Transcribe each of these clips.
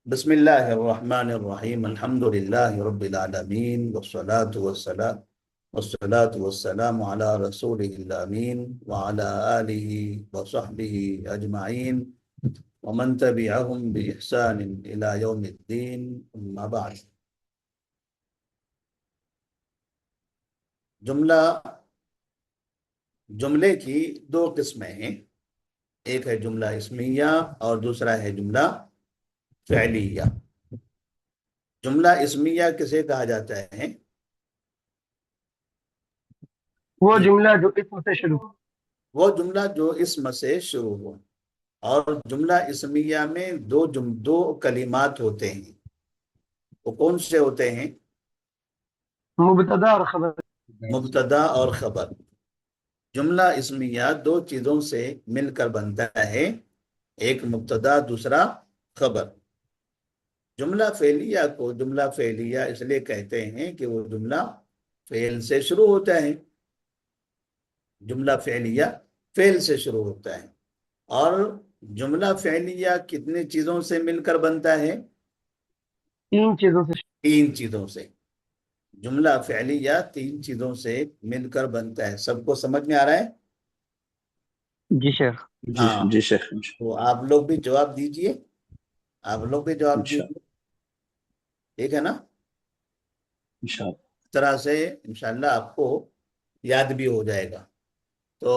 بسم الله الرحمن الرحيم الحمد لله رب العالمين والصلاة والسلام على رسوله الأمين وعلى آله وصحبه أجمعين ومن تبعهم بإحسان إلى يوم الدين أما بعد. جملے کی دو قسمیں ہیں، ایک ہے جملہ اسمیہ اور دوسرا ہے جملہ فعلیہ. جملہ اسمیہ کسے کہا جاتا ہے؟ وہ جملہ جو اسم سے شروع ہو. وہ جملہ جو اسم سے شروع ہو. اور جملہ اسمیہ میں دو کلمات ہوتے ہیں. وہ کون سے ہوتے ہیں؟ مبتدا اور خبر. مبتدا اور خبر. جملہ اسمیہ دو چیزوں سے مل کر بنتا ہے، ایک مبتدا دوسرا خبر. جملہ فعلیہ کو جملہ فعلیہ اس لیے کہتے ہیں کہ وہ جملہ فعل سے شروع ہوتا ہے. جملہ فعلیہ فعل سے شروع ہوتا ہے. اور جملہ فعلیہ کتنی چیزوں سے مل کر بنتا ہے؟ تین چیزوں سے. جملہ فعلیہ تین چیزوں سے مل کر بنتا ہے. سب کو سمجھ میں آ رہا ہے؟ جی شیخ. جی شیخ. تو آپ لوگ بھی جواب دیجئے. ٹھیک ہے نا؟ اس طرح سے انشاءاللہ آپ کو یاد بھی ہو جائے گا. تو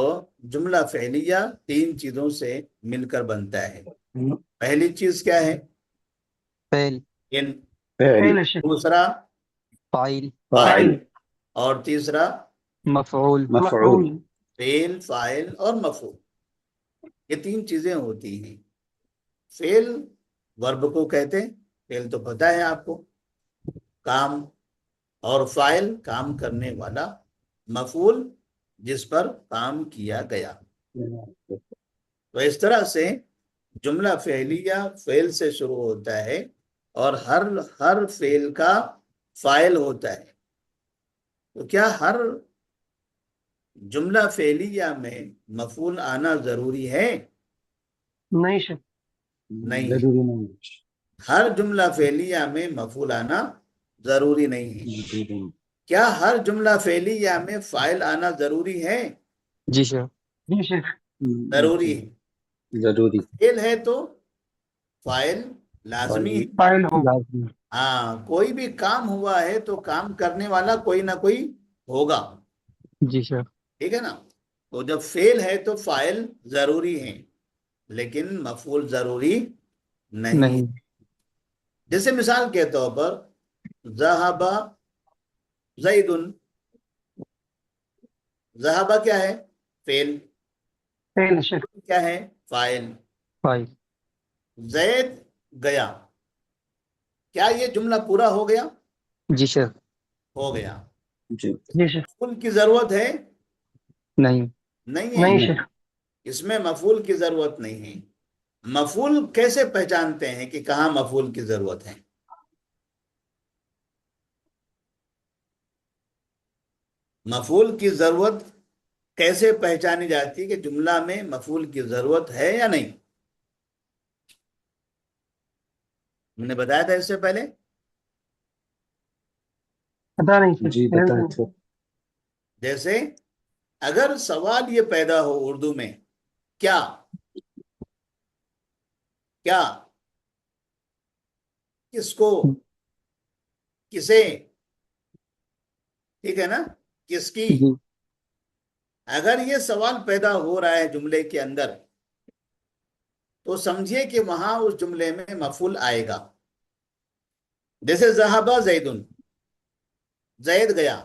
جملہ فعلیہ تین چیزوں سے مل کر بنتا ہے. پہلی چیز کیا ہے؟ فعل. دوسرا فاعل. اور تیسرا مفعول. فعل، فاعل اور مفعول. یہ تین چیزیں ہوتی ہیں. فعل ورب کو کہتے ہیں، فعل تو پتہ ہے آپ کو، کام. اور فاعل کام کرنے والا، مفعول جس پر کام کیا گیا. تو اس طرح سے جملہ فعلیہ فعل سے شروع ہوتا ہے اور ہر فعل کا فاعل ہوتا ہے. تو کیا ہر جملہ فعلیہ میں مفعول آنا ضروری ہے؟ نہیں شیخ. نہیں. ہر جملہ فعلیہ میں مفعول آنا ضروری نہیں ہے. کیا ہر جملہ فعلیہ میں فاعل آنا ضروری ہے؟ جی شیخ. ضروری ہے. فعل ہے تو فاعل لازمی ہے. فاعل ہوگا. ہاں، کوئی بھی کام ہوا ہے تو کام کرنے والا کوئی نہ کوئی ہوگا. جی شیخ. ٹھیک ہے نا؟ تو جب فعل ہے تو فاعل ضروری ہے لیکن مفعول ضروری نہیں. جیسے مثال کے طور پر ذہب زید. ذہب کیا ہے؟ فعل. کیا ہے؟ فاعل. زید گیا. کیا یہ جملہ پورا ہو گیا؟ جی شیخ. ہو گیا. جی شیخ. مفعول کی ضرورت ہے؟ نہیں شیخ. اس میں مفعول کی ضرورت نہیں ہے. مفعول کیسے پہچانتے ہیں کہ کہاں مفعول کی ضرورت ہے؟ مفعول کی ضرورت کیسے پہچانی جاتی ہے کہ جملہ میں مفعول کی ضرورت ہے یا نہیں؟ میں نے بتایا تھا اس سے پہلے. پتہ نہیں شیخ. جیسے اگر سوال یہ پیدا ہو اردو میں، کیا کس کو، کسے، ٹھیک ہے نا، کس کی. اگر یہ سوال پیدا ہو رہا ہے جملے کے اندر تو سمجھیے کہ وہاں اس جملے میں مفعول آئے گا. جیسے ذہب زید، زید گیا.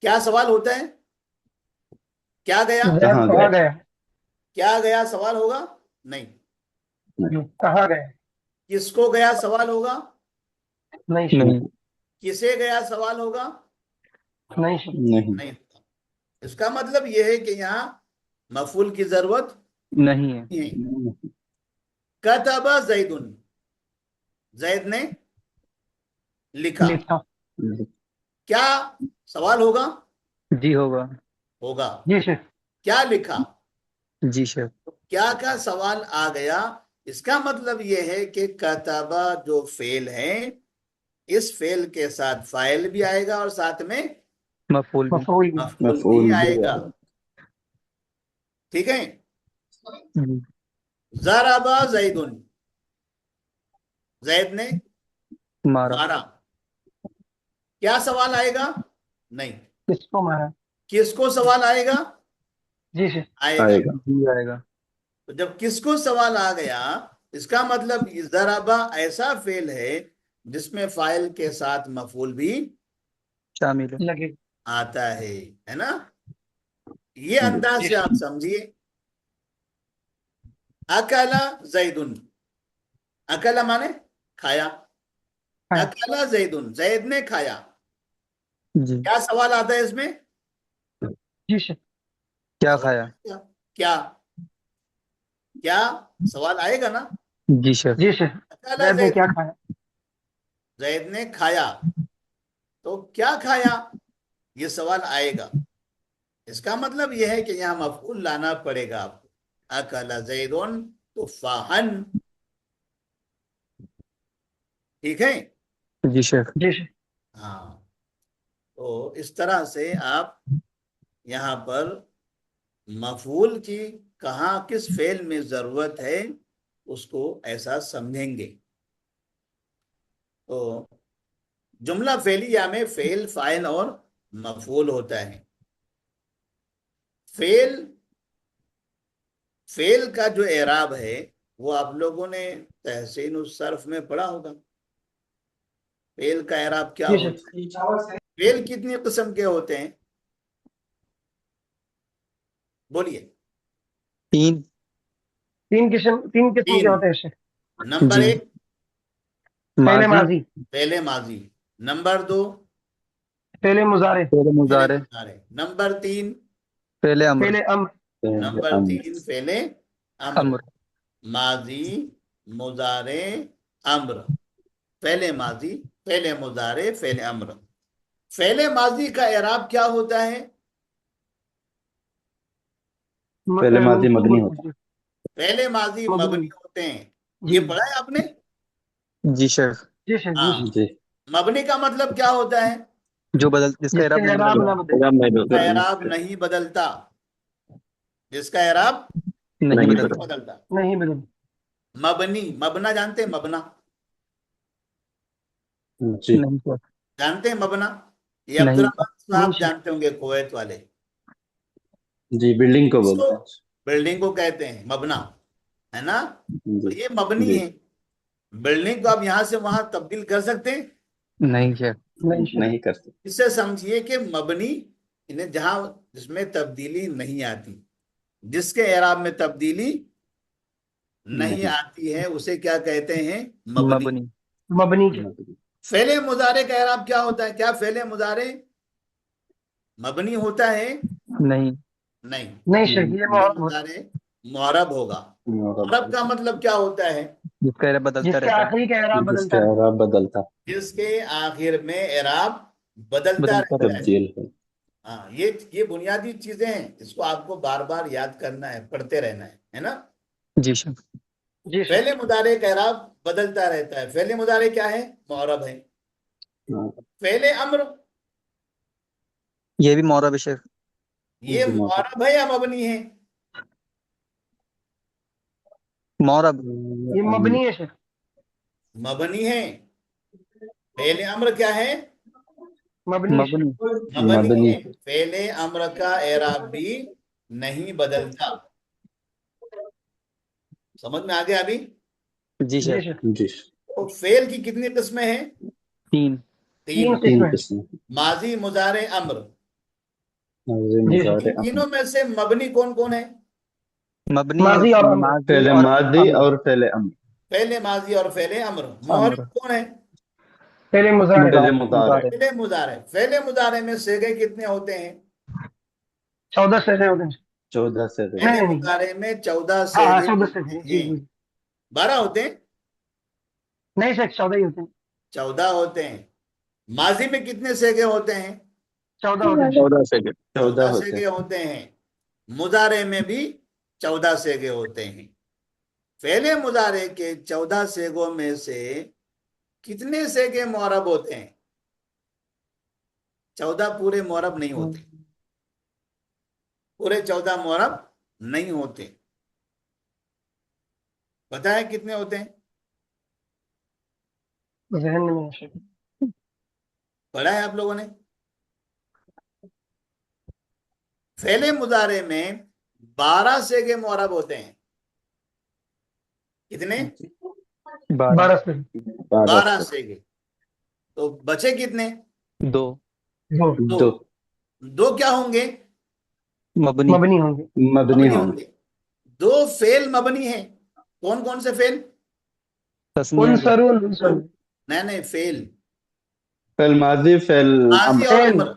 کیا سوال ہوتا ہے؟ کیا گیا؟ کیا گیا سوال ہوگا؟ نہیں. کہاں گئے؟ کس کو گیا سوال ہوگا؟ نہیں. کسے گیا سوال ہوگا؟ نہیں. اس کا مطلب یہ ہے کہ یہاں مفعول کی ضرورت نہیں ہے. کتب زید، زید نے لکھا. کیا سوال ہوگا؟ جی ہوگا. جی شیخ. کیا لکھا؟ جی شیخ. کیا کا سوال آ گیا اس کا مطلب یہ ہے کہ کتبہ جو فعل ہے اس فعل کے ساتھ فاعل بھی آئے گا اور ساتھ میں مفعول بھی مفعول بھی آئے گا. ٹھیک ہے. جی ضرب زید، زید نے مارا مارا. کیا سوال آئے گا؟ نہیں. کس کو مارا کس کو سوال آئے گا؟ جی سے آئے گا. آئے گا. جی آئے گا تو جب کس کو سوال آ گیا اس کا مطلب ضربہ ایسا فعل ہے جس میں فاعل کے ساتھ مفعول بھی شامل ہے لگے آتا ہے نا. یہ انداز سے آپ سمجھیے. اکلا زیدن، اکلا مانے کھایا. اکلا زیدن، زید نے کھایا. جی کیا سوال آتا ہے اس میں؟ جی سے کیا کھایا کیا کیا سوال آئے گا نا. جی شیخ جی سے اکلا زید نے زید، کیا کھایا زید نے کھایا. تو کیا کھایا یہ سوال آئے گا. اس کا مطلب یہ ہے کہ یہاں مفعول لانا پڑے گا آپ کو. اکلا زیدن تفاحن. ٹھیک ہے. جی شیخ جی سے ہاں. تو اس طرح سے آپ یہاں پر مفعول کی کہاں کس فعل میں ضرورت ہے اس کو ایسا سمجھیں گے. تو جملہ فعلیہ میں فعل، فاعل اور مفعول ہوتا ہے. فعل کا جو اعراب ہے وہ آپ لوگوں نے تحسین الصرف میں پڑھا ہوگا. فعل کا اعراب کیا جی ہوتا ہے؟ سے فعل کتنی قسم کے ہوتے ہیں؟ بولیے. تین تین قسم کے ہوتے ہیں اس سے. نمبر جی 1 پہلے ماضی ماضی، فعل ماضی. نمبر 2 پہلے مضارع، فعل فعل مضارع مضارع. نمبر 3 فعل امر پہلے امر، نمبر 3 فعل امر. امر ماضی، مضارع، امر. فعل ماضی، فعل مضارع، فعل امر. فعل ماضی کا اعراب کیا ہوتا ہے؟ پہلے ماضی منصوب مبنی ہوتا فعل ماضی مبنی ہوتے ہیں. یہ جی پڑھا ہے آپ نے؟ جی شیخ جی سے جی ہاں. ہے. جی مبنی کا مطلب کیا ہوتا ہے؟ جو بدل جس کا جس اعراب کے نہیں اعراب بدلتا نہ بدلے، جس کا اعراب نہیں بدلتا. جس کا اعراب نہیں نہیں بدلتا بدلتا. نہیں بدل مبنی، مبنا جانتے ہیں؟ مبنا جی نہیں شیخ جانتے ہیں؟ مبنا یہ نہیں عبدالرحمان نہیں صاحب جانتے ہوں گے، کویت والے. جی بلڈنگ کو اس کو بولتے ہیں. بلڈنگ کو کہتے ہیں مبنا، ہے نا. تو جی یہ مبنی جی ہے. بلڈنگ کو آپ یہاں سے وہاں تبدیل کر سکتے ہیں. نہیں شیخ نہیں سے نہیں کر سکتے. اس سے سمجھیے کہ مبنی انہیں جہاں جس میں تبدیلی نہیں آتی، جس کے اعراب میں تبدیلی نہیں نہیں آتی ہے اسے کیا کہتے ہیں؟ مبنی. مبنی مبنی کے فعل مضارع کا اعراب کیا ہوتا ہے؟ کیا فعل مضارع مبنی ہوتا ہے؟ نہیں نہیں. نہیں سے نہیں. یہ فعل محرم ہوتا مضارع معرب ہوگا. معرب کا مطلب کیا ہوتا ہے؟ جس کا اعراب ہے بدلتا جس کے رہتا ہے آخری کا اعراب جس بدلتا کا ہے. اعراب بدلتا جس کے آخر میں اعراب بدلتا بدلتا رہتا رہتا ہے. تبدیل ہے. ہاں، یہ بنیادی چیزیں ہیں. اس کو آپ کو بار بار یاد کرنا ہے، پڑھتے رہنا ہے نا. جی شیخ جی سے فعل مضارع کا اعراب بدلتا رہتا ہے. فعل مضارع کیا ہے؟ معرب ہے. فعل امر یہ بھی مورب ہے شیخ یہ معرب ہے یا مبنی ہے؟ مورب یہ مبنی ہے سے مبنی ہے. فعل امر کیا ہے؟ مبنی سے مبنی مبنی مبنی. ہے. فعل امر کا اعراب بھی نہیں بدلتا. سمجھ میں آ گیا ابھی؟ جی جی شیخ سے جی تو فعل کی کتنی قسمیں ہیں؟ 3 تین. تین قسمیں. قسم. ماضی، مضارع، امر. ماضی جی سے مضارع ان تینوں میں سے مبنی کون کون ہے؟ مبنی ماضی اور امر، ماضی فعل اور ماضی امر اور فعل امر. فعل ماضی اور فعل امر. امر معرب کون ہے؟ پہلے مضارع، فعل مضارع مضارع. مضارع فعل مضارع. فعل مضارع میں صیغے کتنے ہوتے ہیں؟ 14 سے ہوتے ہیں. 14 سے فعل نہیں نہیں مضارع میں 14 ہاں صیغے 14 سے ہوتے جی ہیں. جی 12 ہوتے ہیں؟ نہیں سر 14 ہی ہوتے ہیں. 14 ہوتے ہیں. ماضی میں کتنے صیغے ہوتے ہیں؟ 14 ہوتے ہیں سر. 14 سیکنڈ 14 14 ہوتے صیغے ہیں. ہوتے ہیں. مضارع میں بھی 14 صیغے ہوتے ہیں. فعل مضارع کے 14 سیغوں میں سے کتنے سیغے معرب ہوتے ہیں؟ 14 پورے معرب نہیں ہوتے، پورے 14 معرب نہیں ہوتے. پتہ ہے کتنے ہوتے ہیں؟ ذہن میں نہیں ہے شیخ. پڑھا ہے آپ لوگوں نے؟ فعل مضارع میں 12 سیغے معرب ہوتے ہیں. کتنے؟ 12 12 سے 12 سیغے. تو بچے کتنے؟ 2 دو دو دو کیا ہوں گے؟ مبنی مبنی ہوں گے. مبنی ہوں ہوں گے. دو فعل مبنی ہیں. کون کون سے فعل؟ تسنیہ کے انصرون نہیں فعل فعل ماضی فعل ماضی امر اور فعل. امر.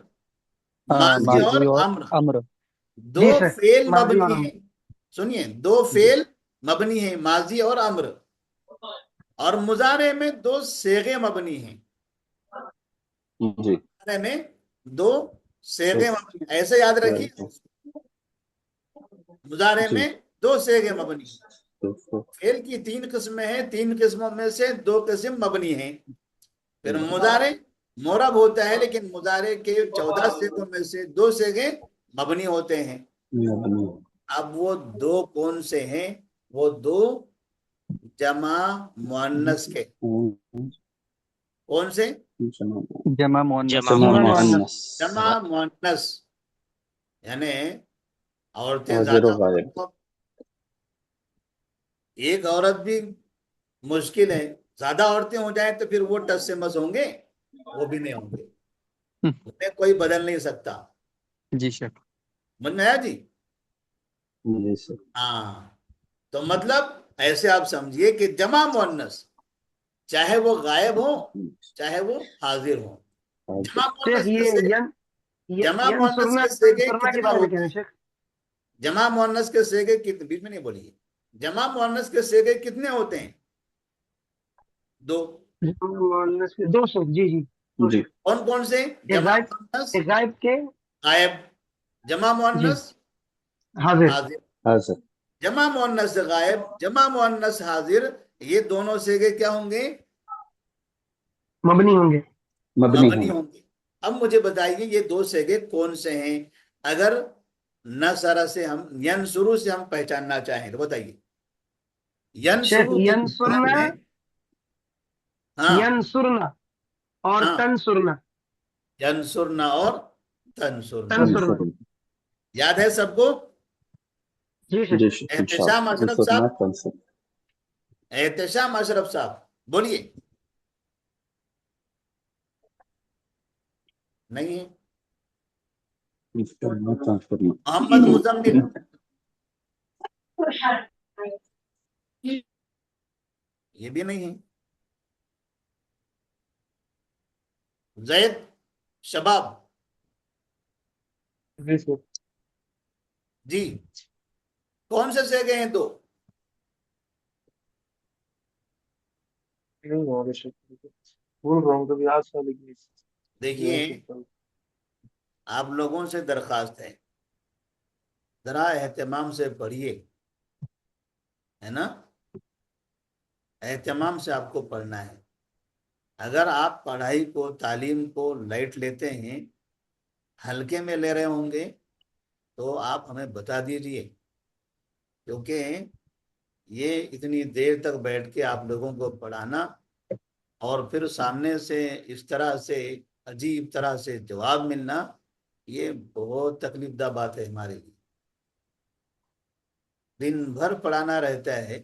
ہاں ماضی اور ماضی اور امر امر. دو جی سر، فعل ماضی اور مبنی امر. ہیں. سنیے، دو فعل مبنی ہیں، ماضی اور امر. اور مضارع میں 2 صیغے مبنی ہیں. جی مضارع میں 2 صیغے مبنی ہیں. ایسے یاد رکھیے، مضارع جی میں 2 صیغے مبنی ہیں. تو فعل کی 3 قسمیں ہیں، 3 قسموں میں سے 2 قسم مبنی ہیں. پھر مضارع معرب ہوتا ہے، لیکن مضارع کے 14 صیغوں میں سے 2 صیغے مبنی ہوتے ہیں. مبنی اب وہ 2 کون سے ہیں؟ وہ 2 جمع مؤنث کے. کون سے؟ جمع مؤنث. جمع جمع مؤنث. مؤنث جمع مؤنث. یعنی عورتیں حاضر زیادہ و غائب. ہوں. ایک عورت بھی مشکل ہے، زیادہ عورتیں ہو جائیں تو پھر وہ ٹس سے مس ہوں گے؟ وہ بھی نہیں ہوں گے. انہیں کوئی بدل نہیں سکتا. جی شیخ. من میں آیا جی؟ جی سر ہاں. تو مطلب ایسے آپ سمجھیے کہ جمع مؤنث چاہے وہ غائب ہو چاہے وہ حاضر ہو، جمع شیخ مؤنث کے یہ سے جمع مؤنث ینصرنا کے سیغے ینصرنا کے کتنے بارے میں کہہ ہوتے رہے ہیں؟ ہیں شیخ. جمع مؤنث کے سیغے کتنے؟ بیچ میں نہیں بولیے. جمع مؤنث کے سیغے کتنے ہوتے ہیں؟ 2. جمع مؤنث کے 200. جی جی 200. جی کون کون سے؟ ایک جمع غائب مؤنث ایک غائب کے. غائب، جمع جی مؤنث حاضر. حاضر. حاضر جمع مؤنث غائب، جمع مؤنث حاضر، یہ دونوں سیغے کیا ہوں گے؟ مبنی ہوں گے. مبنی مبنی ہوں ہوں گے. اب مجھے بتائیے یہ 2 سیغے کون سے ہیں؟ اگر نصر سے ہم ینصرو سے ہم پہچاننا چاہیں تو بتائیے. شیخ ینصرو کے معنی ینصرنا میں ہاں ینصرنا اور ہاں تنصرنا. ینصرنا اور تنصرنا. تنصرنا. تنصر. یاد ہے سب کو؟ جی شیخ. جی احتشام اشرف انصرنا صاحب، تنصر. احتشام اشرف صاحب بولیے. نہیں ہے. انصرنا تنصرنا. محمد مزمل یہ بھی نہیں ہے. زید شباب جی کون سے سیغے ہیں 2؟ دیکھیے آپ لوگوں سے درخواست ہے، ذرا اہتمام سے پڑھیے، ہے نا؟ اہتمام سے آپ کو پڑھنا ہے. اگر آپ پڑھائی کو، تعلیم کو لائٹ لیتے ہیں، ہلکے میں لے رہے ہوں گے تو آپ ہمیں بتا دیجئے، کیونکہ یہ اتنی دیر تک بیٹھ کے آپ لوگوں کو پڑھانا اور پھر سامنے سے اس طرح سے عجیب طرح سے جواب ملنا، یہ بہت تکلیف دہ بات ہے ہمارے لیے. دن بھر پڑھانا رہتا ہے،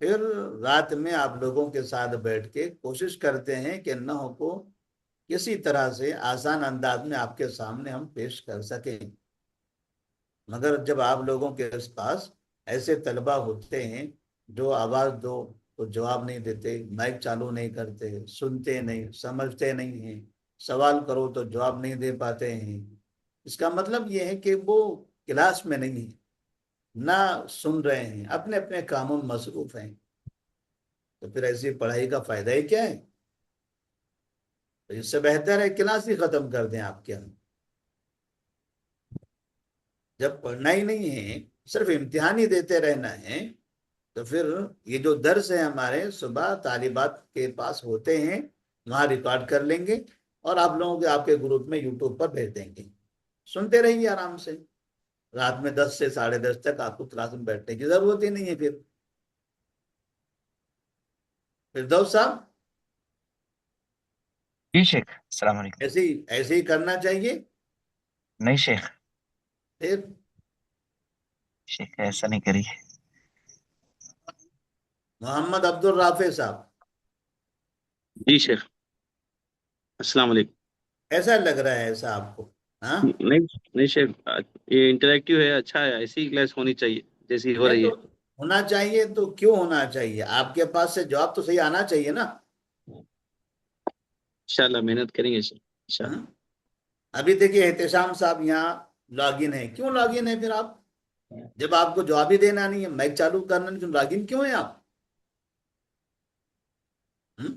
پھر رات میں آپ لوگوں کے ساتھ بیٹھ کے کوشش کرتے ہیں کہ نحو کو کسی طرح سے آسان انداز میں آپ کے سامنے ہم پیش کر سکیں. مگر جب آپ لوگوں کے پاس ایسے طلبہ ہوتے ہیں جو آواز دو تو جواب نہیں دیتے، مائک چالو نہیں کرتے، سنتے نہیں، سمجھتے نہیں ہیں، سوال کرو تو جواب نہیں دے پاتے ہیں، اس کا مطلب یہ ہے کہ وہ کلاس میں نہیں ہیں، نہ سن رہے ہیں، اپنے اپنے کاموں میں مصروف ہیں. تو پھر ایسی پڑھائی کا فائدہ ہی کیا ہے؟ تو اس سے بہتر ہے کلاس ہی ختم کر دیں آپ کے ہم. جب پڑھنا ہی نہیں ہے، صرف امتحان ہی دیتے رہنا ہے، تو پھر یہ جو درس ہے ہمارے صبح طالبات کے پاس ہوتے ہیں، وہاں ریکارڈ کر لیں گے اور آپ لوگوں کے آپ کے گروپ میں یوٹیوب پر بھیج دیں گے، سنتے رہیے آرام سے۔ رات میں 10 سے 10:30 تک آپ کو کلاس میں بیٹھنے کی ضرورت ہی نہیں ہے۔ پھر فردوس صاحب جی شیخ، السلام علیکم۔ ایسے ہی کرنا چاہیے۔ نہیں شیخ، پھر شیخ ایسا نہیں کریے۔ محمد عبد الرافع صاحب، جی شیخ، السلام علیکم۔ ایسا لگ رہا ہے ایسا آپ کو؟ ہاں نہیں نہیں شیخ، یہ انٹریکٹیو ہے، اچھا ہے، ایسی کلاس ہونی چاہیے جیسی ہو نہیں رہی تو ہے۔ ہونا چاہیے، تو کیوں ہونا چاہیے؟ آپ کے پاس سے جواب تو صحیح آنا چاہیے نا۔ انشاءاللہ محنت کریں گے شیخ، انشاءاللہ۔ ہاں؟ ابھی دیکھیے احتشام صاحب یہاں لاگ ان ہے، کیوں لاگ ان ہے پھر آپ؟ جب آپ کو جواب ہی دینا نہیں ہے، مائک چالو کرنا نہیں، تو لاگ ان کیوں ہے آپ؟ ہم؟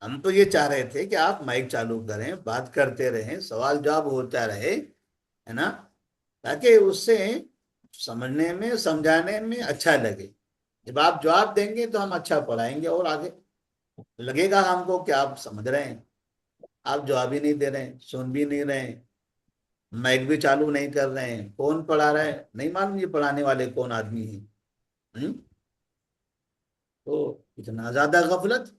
ہم تو یہ چاہ رہے تھے کہ آپ مائک چالو کریں، بات کرتے رہیں، سوال جواب ہوتا رہے، ہے نا، تاکہ اس سے سمجھنے میں سمجھانے میں اچھا لگے۔ جب آپ جواب دیں گے تو ہم اچھا پڑھائیں گے اور آگے لگے گا ہم کو کہ آپ سمجھ رہے ہیں۔ آپ جواب ہی نہیں دے رہے ہیں، سن بھی نہیں رہے ہیں، مائک بھی چالو نہیں کر رہے ہیں، کون پڑھا رہا ہے نہیں معلوم، یہ پڑھانے والے کون آدمی ہیں۔ ہم؟ تو اتنا زیادہ غفلت!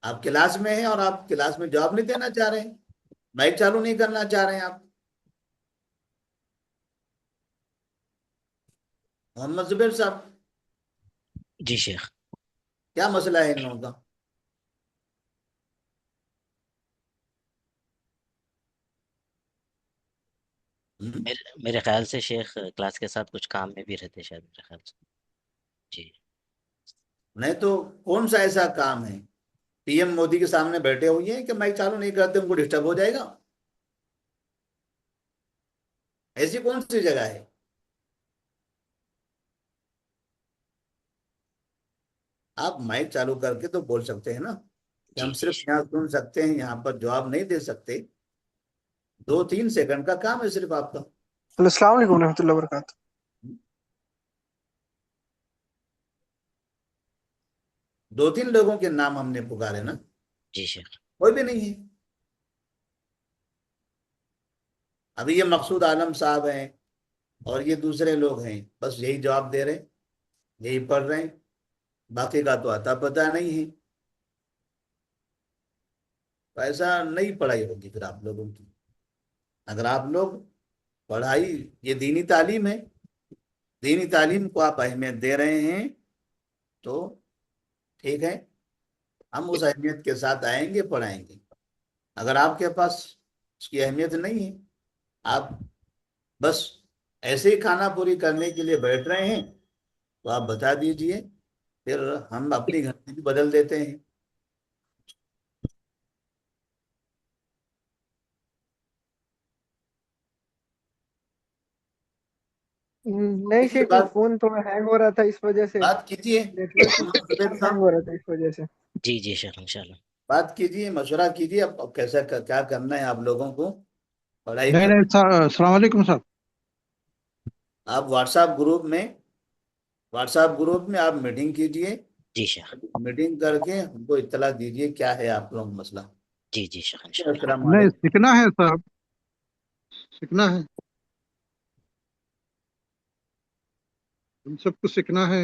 آپ کلاس میں ہیں اور آپ کلاس میں جواب نہیں دینا چاہ رہے ہیں، مائک چالو نہیں کرنا چاہ رہے ہیں آپ۔ محمد زبیر صاحب، جی شیخ، کیا مسئلہ ہے ان لوگوں کا؟ ہم؟ میرے خیال سے شیخ کلاس کے ساتھ کچھ کام میں بھی رہتے شاید، میرے خیال سے۔ جی نہیں تو کون سا ایسا کام ہے؟ پی ایم مودی کے سامنے بیٹھے ہوئے ہیں کہ مائک چالو نہیں کرتے ان کو ڈسٹرب ہو جائے گا؟ ایسی کون سی جگہ ہے؟ آپ مائک چالو کر کے تو بول سکتے ہیں نا کہ جی ہم جی صرف یہاں سن سکتے ہیں، یہاں پر جواب نہیں دے سکتے۔ 2-3 سیکنڈ کا کام ہے صرف آپ کا۔ السلام علیکم ورحمۃ اللہ وبرکاتہ۔ 2-3 لوگوں کے نام ہم نے پکارے نا، جی شیخ، کوئی بھی نہیں ہے۔ ابھی یہ مقصود عالم صاحب ہیں اور یہ دوسرے لوگ ہیں، بس یہی جواب دے رہے ہیں، یہی پڑھ رہے ہیں، باقی کا تو آتا پتہ نہیں ہے۔ تو ایسا نہیں پڑھائی ہوگی پھر آپ لوگوں کی۔ اگر آپ لوگ پڑھائی، یہ دینی تعلیم ہے، دینی تعلیم کو آپ اہمیت دے رہے ہیں تو ٹھیک ہے، ہم اس اہمیت کے ساتھ آئیں گے، پڑھائیں گے۔ اگر آپ کے پاس اس کی اہمیت نہیں ہے، آپ بس ایسے ہی کھانا پوری کرنے کے لیے بیٹھ رہے ہیں، تو آپ بتا دیجئے، پھر ہم اپنی گھنٹی بھی بدل دیتے ہیں۔ نہیں کیجیے شیخ، وہ بات، فون تھوڑا ہینگ ہو رہا تھا، اس وجہ سے بات کیجیے نیٹ ورک محمد زبیر ہینگ صاحب، ہو رہا تھا، اس وجہ سے۔ جی جی شیخ، انشاءاللہ۔ بات کیجیے، مشورہ کیجیے، اب کیسا کیا کرنا ہے آپ لوگوں کو پڑھائی نہیں کر۔ نہیں السلام علیکم صاحب۔ آپ واٹس ایپ گروپ میں آپ میٹنگ کیجیے، جی شیخ، میٹنگ کر کے ہم کو اطلاع دیجیے کیا ہے آپ لوگ مسئلہ۔ جی جی شیخ، انشاءاللہ۔ السلام نہیں علیکم۔ سیکھنا ہے صاحب، سیکھنا ہے، ہم سب کو سیکھنا ہے۔